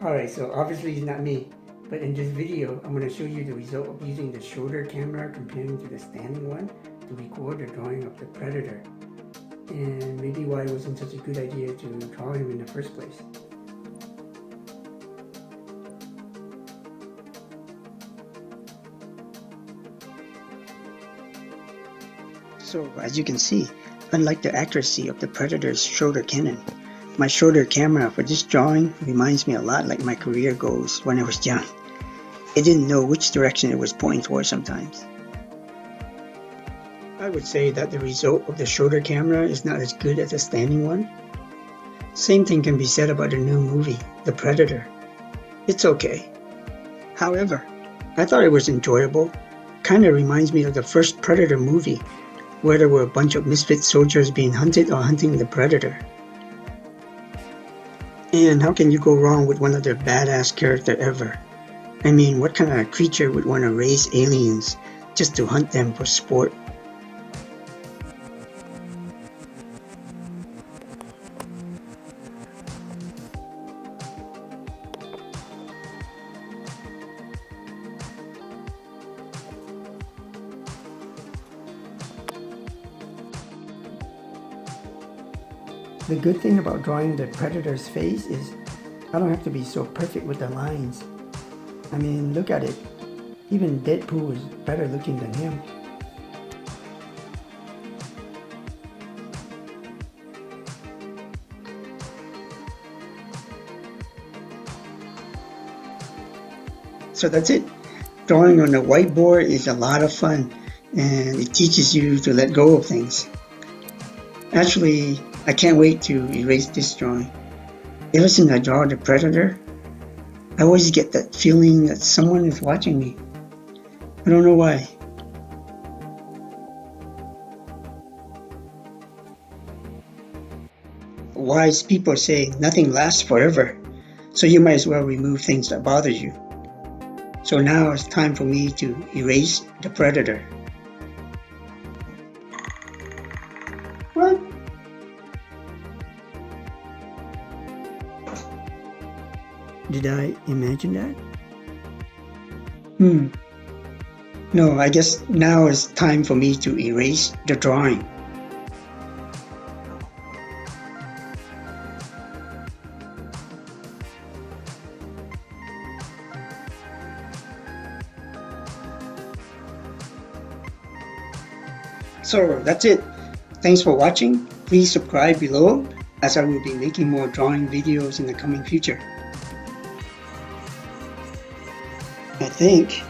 Alright, so obviously it's not me, but in this video I'm going to show you the result of using the shoulder camera comparing to the standing one to record the drawing of the predator, and maybe why it wasn't such a good idea to draw him in the first place. So as you can see, unlike the accuracy of the predator's shoulder cannon, my shoulder camera for this drawing reminds me a lot like my career goals when I was young. It didn't know which direction it was pointing towards sometimes. I would say that the result of the shoulder camera is not as good as the standing one. Same thing can be said about the new movie, The Predator. It's okay. However, I thought it was enjoyable. Kinda reminds me of the first Predator movie, where there were a bunch of misfit soldiers being hunted or hunting the predator. And how can you go wrong with one of their badass character ever? I mean, what kind of creature would want to raise aliens just to hunt them for sport? The good thing about drawing the predator's face is I don't have to be so perfect with the lines. I mean, look at it. Even Deadpool is better looking than him. So that's it. Drawing on the whiteboard is a lot of fun, and it teaches you to let go of things. Actually, I can't wait to erase this drawing. Ever since I draw the predator, I always get that feeling that someone is watching me. I don't know why. Wise people say nothing lasts forever, so you might as well remove things that bother you. So now it's time for me to erase the predator. What? Did I imagine that? No, I guess now is time for me to erase the drawing. So that's it. Thanks for watching. Please subscribe below, as I will be making more drawing videos in the coming future. I think